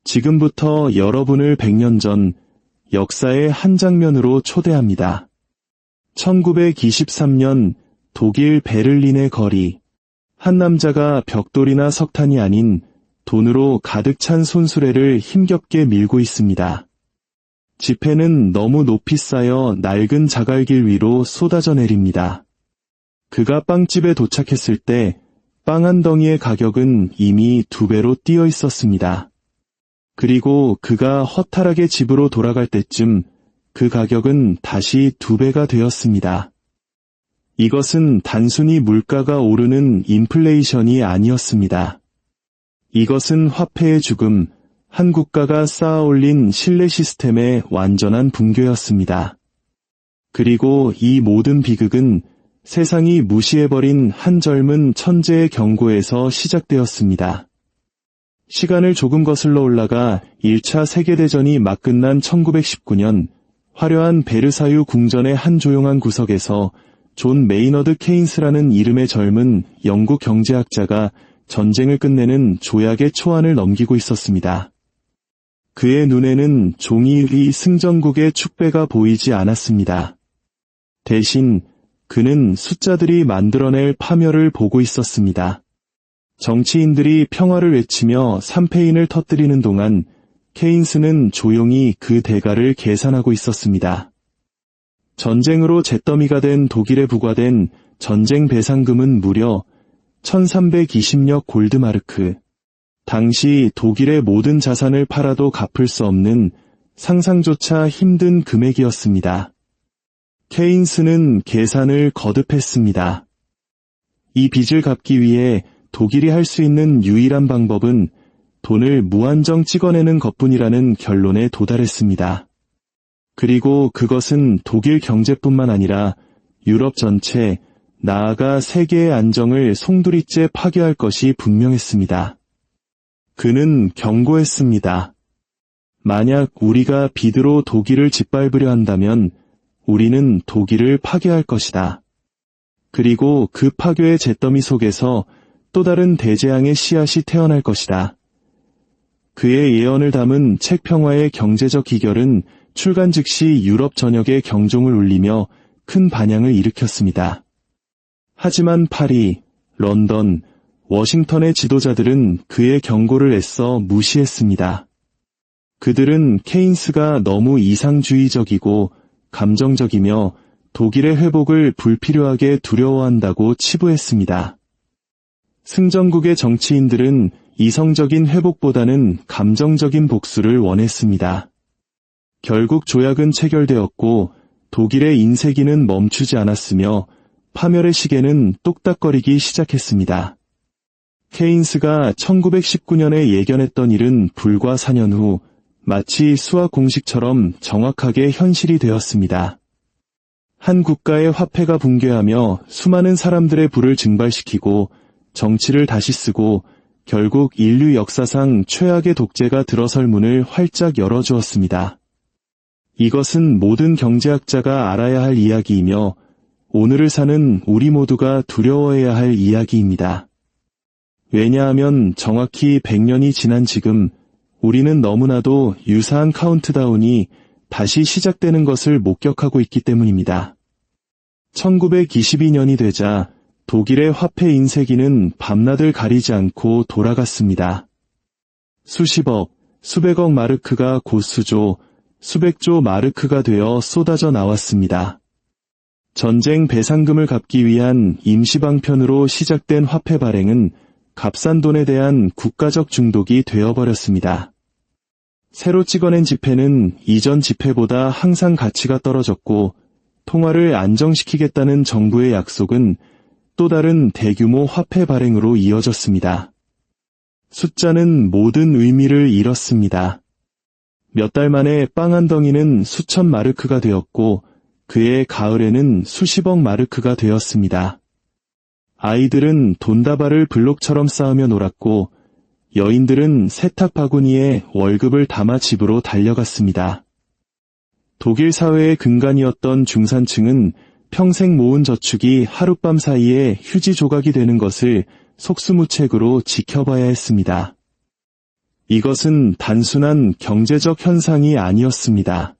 지금부터 여러분을 100년 전 역사의 한 장면으로 초대합니다. 1923년 독일 베를린의 거리. 한 남자가 벽돌이나 석탄이 아닌 돈으로 가득 찬 손수레를 힘겹게 밀고 있습니다. 지폐는 너무 높이 쌓여 낡은 자갈길 위로 쏟아져 내립니다. 그가 빵집에 도착했을 때 빵 한 덩이의 가격은 이미 2배로 뛰어 있었습니다. 그리고 그가 허탈하게 집으로 돌아갈 때쯤 그 가격은 다시 2배가 되었습니다. 이것은 단순히 물가가 오르는 인플레이션이 아니었습니다. 이것은 화폐의 죽음, 한 국가가 쌓아올린 신뢰 시스템의 완전한 붕괴였습니다. 그리고 이 모든 비극은 세상이 무시해버린 한 젊은 천재의 경고에서 시작되었습니다. 시간을 조금 거슬러 올라가 1차 세계대전이 막 끝난 1919년 화려한 베르사유 궁전의 한 조용한 구석에서 존 메이너드 케인스라는 이름의 젊은 영국 경제학자가 전쟁을 끝내는 조약의 초안을 넘기고 있었습니다. 그의 눈에는 종이의 승전국의 축배가 보이지 않았습니다. 대신 그는 숫자들이 만들어낼 파멸을 보고 있었습니다. 정치인들이 평화를 외치며 삼페인을 터뜨리는 동안 케인스는 조용히 그 대가를 계산하고 있었습니다. 전쟁으로 잿더미가 된 독일에 부과된 전쟁 배상금은 무려 1320억 골드마르크. 당시 독일의 모든 자산을 팔아도 갚을 수 없는 상상조차 힘든 금액이었습니다. 케인스는 계산을 거듭했습니다. 이 빚을 갚기 위해 독일이 할 수 있는 유일한 방법은 돈을 무한정 찍어내는 것뿐이라는 결론에 도달했습니다. 그리고 그것은 독일 경제뿐만 아니라 유럽 전체, 나아가 세계의 안정을 송두리째 파괴할 것이 분명했습니다. 그는 경고했습니다. 만약 우리가 빚으로 독일을 짓밟으려 한다면 우리는 독일을 파괴할 것이다. 그리고 그 파괴의 잿더미 속에서 또 다른 대재앙의 씨앗이 태어날 것이다. 그의 예언을 담은 책 평화의 경제적 기결은 출간 즉시 유럽 전역에 경종을 울리며 큰 반향을 일으켰습니다. 하지만 파리, 런던, 워싱턴의 지도자들은 그의 경고를 애써 무시했습니다. 그들은 케인스가 너무 이상주의적이고 감정적이며 독일의 회복을 불필요하게 두려워한다고 치부했습니다. 승전국의 정치인들은 이성적인 회복보다는 감정적인 복수를 원했습니다. 결국 조약은 체결되었고 독일의 인쇄기는 멈추지 않았으며 파멸의 시계는 똑딱거리기 시작했습니다. 케인스가 1919년에 예견했던 일은 불과 4년 후 마치 수학 공식처럼 정확하게 현실이 되었습니다. 한 국가의 화폐가 붕괴하며 수많은 사람들의 부를 증발시키고 정치를 다시 쓰고 결국 인류 역사상 최악의 독재가 들어설 문을 활짝 열어주었습니다. 이것은 모든 경제학자가 알아야 할 이야기이며 오늘을 사는 우리 모두가 두려워해야 할 이야기입니다. 왜냐하면 정확히 100년이 지난 지금 우리는 너무나도 유사한 카운트다운이 다시 시작되는 것을 목격하고 있기 때문입니다. 1922년이 되자 독일의 화폐 인쇄기는 밤낮을 가리지 않고 돌아갔습니다. 수십억, 수백억 마르크가 곧 수백조 마르크가 되어 쏟아져 나왔습니다. 전쟁 배상금을 갚기 위한 임시방편으로 시작된 화폐 발행은 값싼 돈에 대한 국가적 중독이 되어버렸습니다. 새로 찍어낸 지폐는 이전 지폐보다 항상 가치가 떨어졌고 통화를 안정시키겠다는 정부의 약속은 또 다른 대규모 화폐 발행으로 이어졌습니다. 숫자는 모든 의미를 잃었습니다. 몇 달 만에 빵 한 덩이는 수천 마르크가 되었고 그의 가을에는 수십억 마르크가 되었습니다. 아이들은 돈다발을 블록처럼 쌓으며 놀았고 여인들은 세탁 바구니에 월급을 담아 집으로 달려갔습니다. 독일 사회의 근간이었던 중산층은 평생 모은 저축이 하룻밤 사이에 휴지 조각이 되는 것을 속수무책으로 지켜봐야 했습니다. 이것은 단순한 경제적 현상이 아니었습니다.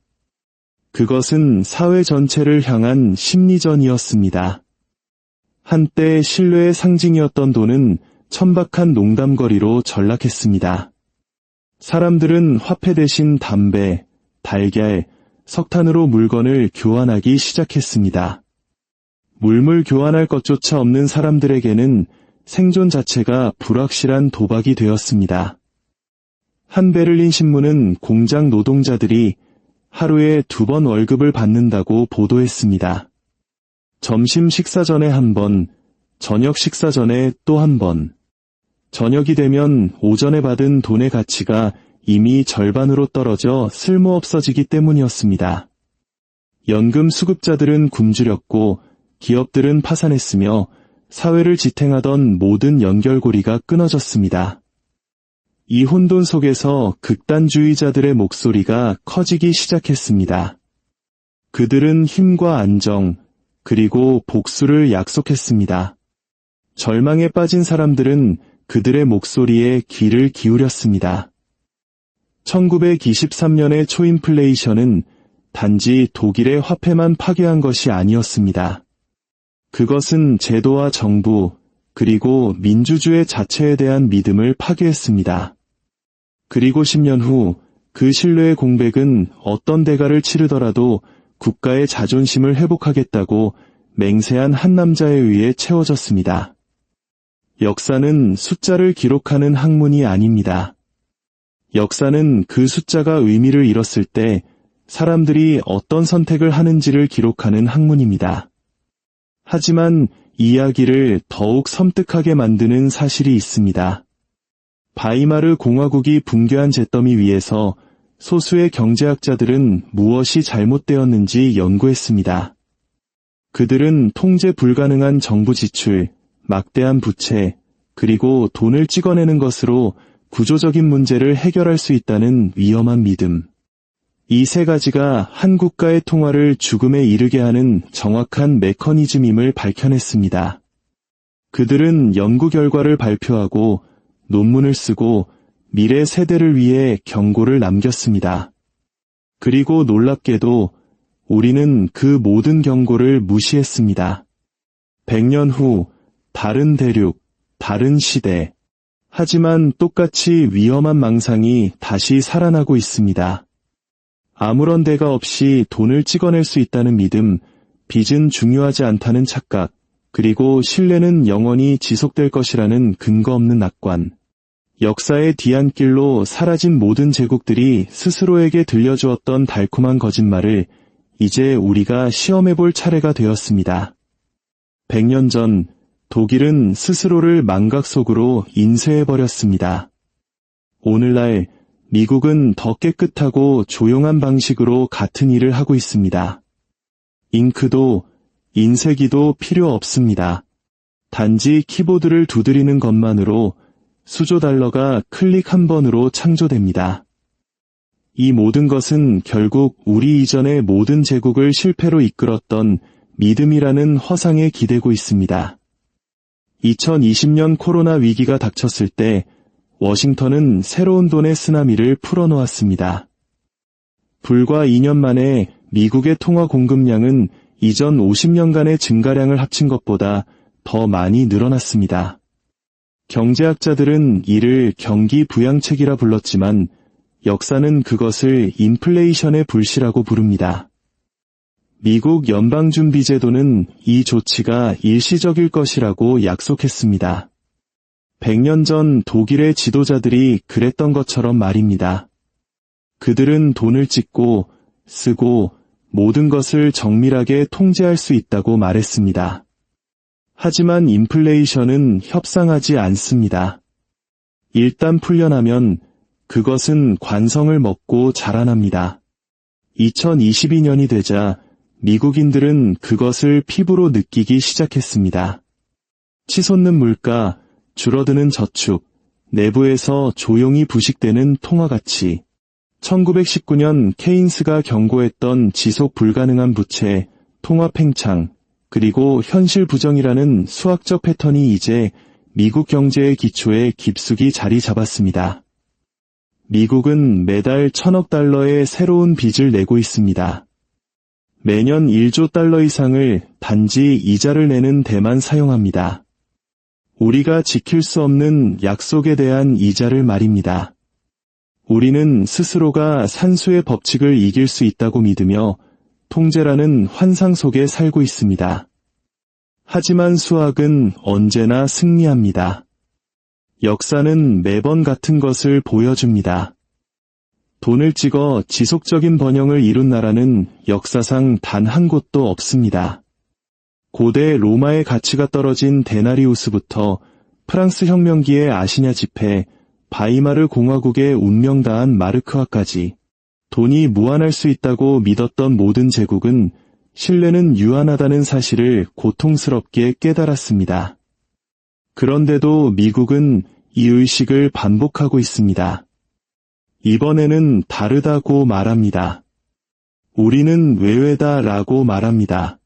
그것은 사회 전체를 향한 심리전이었습니다. 한때 신뢰의 상징이었던 돈은 천박한 농담거리로 전락했습니다. 사람들은 화폐 대신 담배, 달걀, 석탄으로 물건을 교환하기 시작했습니다. 물물 교환할 것조차 없는 사람들에게는 생존 자체가 불확실한 도박이 되었습니다. 한 베를린 신문은 공장 노동자들이 하루에 2번 월급을 받는다고 보도했습니다. 점심 식사 전에 1번, 저녁 식사 전에 또 1번. 저녁이 되면 오전에 받은 돈의 가치가 이미 절반으로 떨어져 쓸모없어지기 때문이었습니다. 연금 수급자들은 굶주렸고 기업들은 파산했으며 사회를 지탱하던 모든 연결고리가 끊어졌습니다. 이 혼돈 속에서 극단주의자들의 목소리가 커지기 시작했습니다. 그들은 힘과 안정, 그리고 복수를 약속했습니다. 절망에 빠진 사람들은 그들의 목소리에 귀를 기울였습니다. 1923년의 초인플레이션은 단지 독일의 화폐만 파괴한 것이 아니었습니다. 그것은 제도와 정부, 그리고 민주주의 자체에 대한 믿음을 파괴했습니다. 그리고 10년 후 그 신뢰의 공백은 어떤 대가를 치르더라도 국가의 자존심을 회복하겠다고 맹세한 한 남자에 의해 채워졌습니다. 역사는 숫자를 기록하는 학문이 아닙니다. 역사는 그 숫자가 의미를 잃었을 때 사람들이 어떤 선택을 하는지를 기록하는 학문입니다. 하지만 이야기를 더욱 섬뜩하게 만드는 사실이 있습니다. 바이마르 공화국이 붕괴한 잿더미 위에서 소수의 경제학자들은 무엇이 잘못되었는지 연구했습니다. 그들은 통제 불가능한 정부 지출, 막대한 부채, 그리고 돈을 찍어내는 것으로 구조적인 문제를 해결할 수 있다는 위험한 믿음. 이 3가지가 한 국가의 통화를 죽음에 이르게 하는 정확한 메커니즘임을 밝혀냈습니다. 그들은 연구 결과를 발표하고 논문을 쓰고 미래 세대를 위해 경고를 남겼습니다. 그리고 놀랍게도 우리는 그 모든 경고를 무시했습니다. 100년 후 다른 대륙, 다른 시대. 하지만 똑같이 위험한 망상이 다시 살아나고 있습니다. 아무런 대가 없이 돈을 찍어낼 수 있다는 믿음, 빚은 중요하지 않다는 착각, 그리고 신뢰는 영원히 지속될 것이라는 근거 없는 낙관. 역사의 뒤안길로 사라진 모든 제국들이 스스로에게 들려주었던 달콤한 거짓말을 이제 우리가 시험해볼 차례가 되었습니다. 100년 전 독일은 스스로를 망각 속으로 인쇄해버렸습니다. 오늘날 미국은 더 깨끗하고 조용한 방식으로 같은 일을 하고 있습니다. 잉크도 인쇄기도 필요 없습니다. 단지 키보드를 두드리는 것만으로 수조 달러가 클릭 한 번으로 창조됩니다. 이 모든 것은 결국 우리 이전의 모든 제국을 실패로 이끌었던 믿음이라는 허상에 기대고 있습니다. 2020년 코로나 위기가 닥쳤을 때 워싱턴은 새로운 돈의 쓰나미를 풀어놓았습니다. 불과 2년 만에 미국의 통화 공급량은 이전 50년간의 증가량을 합친 것보다 더 많이 늘어났습니다. 경제학자들은 이를 경기 부양책이라 불렀지만 역사는 그것을 인플레이션의 불씨라고 부릅니다. 미국 연방준비제도는 이 조치가 일시적일 것이라고 약속했습니다. 100년 전 독일의 지도자들이 그랬던 것처럼 말입니다. 그들은 돈을 찍고 쓰고 모든 것을 정밀하게 통제할 수 있다고 말했습니다. 하지만 인플레이션은 협상하지 않습니다. 일단 풀려나면 그것은 관성을 먹고 자라납니다. 2022년이 되자 미국인들은 그것을 피부로 느끼기 시작했습니다. 치솟는 물가, 줄어드는 저축, 내부에서 조용히 부식되는 통화가치. 1919년 케인스가 경고했던 지속 불가능한 부채, 통화 팽창, 그리고 현실 부정이라는 수학적 패턴이 이제 미국 경제의 기초에 깊숙이 자리 잡았습니다. 미국은 매달 1,000억 달러의 새로운 빚을 내고 있습니다. 매년 1조 달러 이상을 단지 이자를 내는 데만 사용합니다. 우리가 지킬 수 없는 약속에 대한 이자를 말입니다. 우리는 스스로가 산수의 법칙을 이길 수 있다고 믿으며 통제라는 환상 속에 살고 있습니다. 하지만 수학은 언제나 승리합니다. 역사는 매번 같은 것을 보여줍니다. 돈을 찍어 지속적인 번영을 이룬 나라는 역사상 단 한 곳도 없습니다. 고대 로마의 가치가 떨어진 데나리우스부터 프랑스 혁명기의 아시냐 지폐, 바이마르 공화국의 운명다한 마르크화까지 돈이 무한할 수 있다고 믿었던 모든 제국은 신뢰는 유한하다는 사실을 고통스럽게 깨달았습니다. 그런데도 미국은 이 의식을 반복하고 있습니다. 이번에는 다르다고 말합니다. 우리는 외회다라고 말합니다.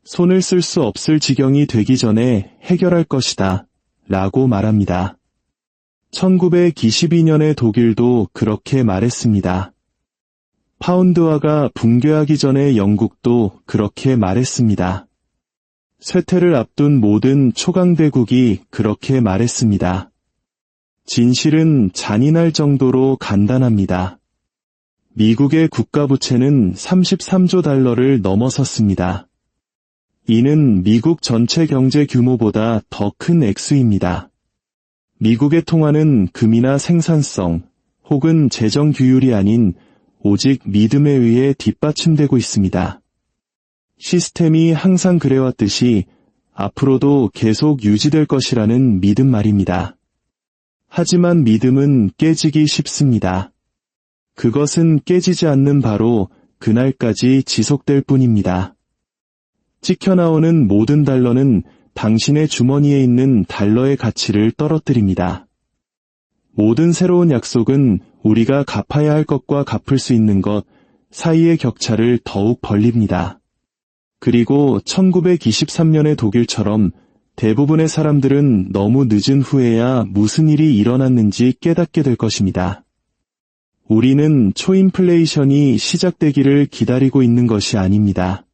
손을 쓸 수 없을 지경이 되기 전에 해결할 것이다 라고 말합니다. 1922년의 독일도 그렇게 말했습니다. 파운드화가 붕괴하기 전에 영국도 그렇게 말했습니다. 쇠퇴를 앞둔 모든 초강대국이 그렇게 말했습니다. 진실은 잔인할 정도로 간단합니다. 미국의 국가부채는 33조 달러를 넘어섰습니다. 이는 미국 전체 경제 규모보다 더 큰 액수입니다. 미국의 통화는 금이나 생산성 혹은 재정 규율이 아닌 오직 믿음에 의해 뒷받침되고 있습니다. 시스템이 항상 그래왔듯이 앞으로도 계속 유지될 것이라는 믿음 말입니다. 하지만 믿음은 깨지기 쉽습니다. 그것은 깨지지 않는 바로 그날까지 지속될 뿐입니다. 찍혀나오는 모든 달러는 당신의 주머니에 있는 달러의 가치를 떨어뜨립니다. 모든 새로운 약속은 우리가 갚아야 할 것과 갚을 수 있는 것 사이의 격차를 더욱 벌립니다. 그리고 1923년의 독일처럼 대부분의 사람들은 너무 늦은 후에야 무슨 일이 일어났는지 깨닫게 될 것입니다. 우리는 초인플레이션이 시작되기를 기다리고 있는 것이 아닙니다.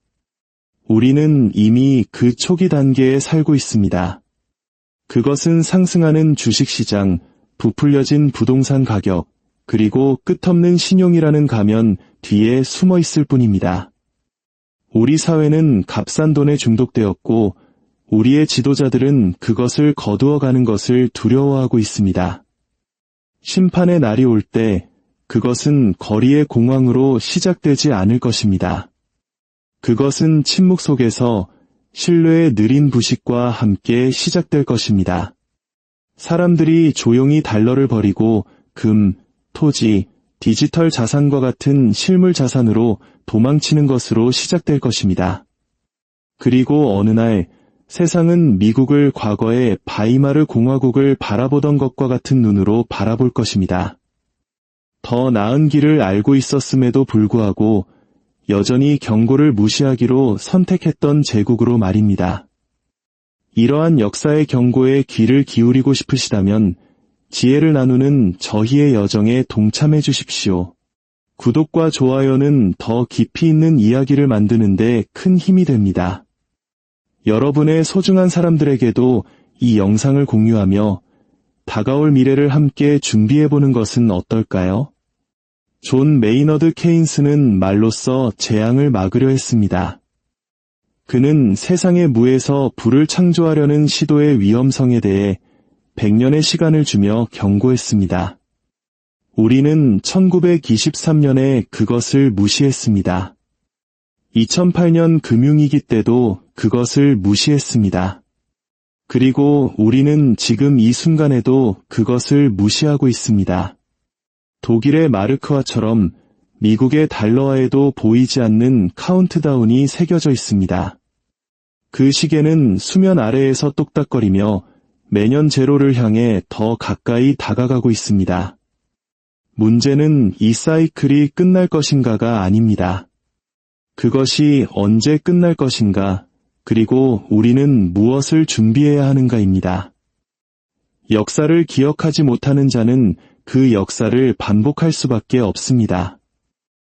우리는 이미 그 초기 단계에 살고 있습니다. 그것은 상승하는 주식시장, 부풀려진 부동산 가격, 그리고 끝없는 신용이라는 가면 뒤에 숨어 있을 뿐입니다. 우리 사회는 값싼 돈에 중독되었고 우리의 지도자들은 그것을 거두어가는 것을 두려워하고 있습니다. 심판의 날이 올 때 그것은 거리의 공황으로 시작되지 않을 것입니다. 그것은 침묵 속에서 신뢰의 느린 부식과 함께 시작될 것입니다. 사람들이 조용히 달러를 버리고 금, 토지, 디지털 자산과 같은 실물 자산으로 도망치는 것으로 시작될 것입니다. 그리고 어느 날 세상은 미국을 과거의 바이마르 공화국을 바라보던 것과 같은 눈으로 바라볼 것입니다. 더 나은 길을 알고 있었음에도 불구하고 여전히 경고를 무시하기로 선택했던 제국으로 말입니다. 이러한 역사의 경고에 귀를 기울이고 싶으시다면 지혜를 나누는 저희의 여정에 동참해 주십시오. 구독과 좋아요는 더 깊이 있는 이야기를 만드는 데 큰 힘이 됩니다. 여러분의 소중한 사람들에게도 이 영상을 공유하며 다가올 미래를 함께 준비해보는 것은 어떨까요? 존 메이너드 케인스는 말로써 재앙을 막으려 했습니다. 그는 세상의 무에서 불을 창조하려는 시도의 위험성에 대해 100년의 시간을 주며 경고했습니다. 우리는 1923년에 그것을 무시했습니다. 2008년 금융위기 때도 그것을 무시했습니다. 그리고 우리는 지금 이 순간에도 그것을 무시하고 있습니다. 독일의 마르크화처럼 미국의 달러화에도 보이지 않는 카운트다운이 새겨져 있습니다. 그 시계는 수면 아래에서 똑딱거리며 매년 제로를 향해 더 가까이 다가가고 있습니다. 문제는 이 사이클이 끝날 것인가가 아닙니다. 그것이 언제 끝날 것인가, 그리고 우리는 무엇을 준비해야 하는가입니다. 역사를 기억하지 못하는 자는 그 역사를 반복할 수밖에 없습니다.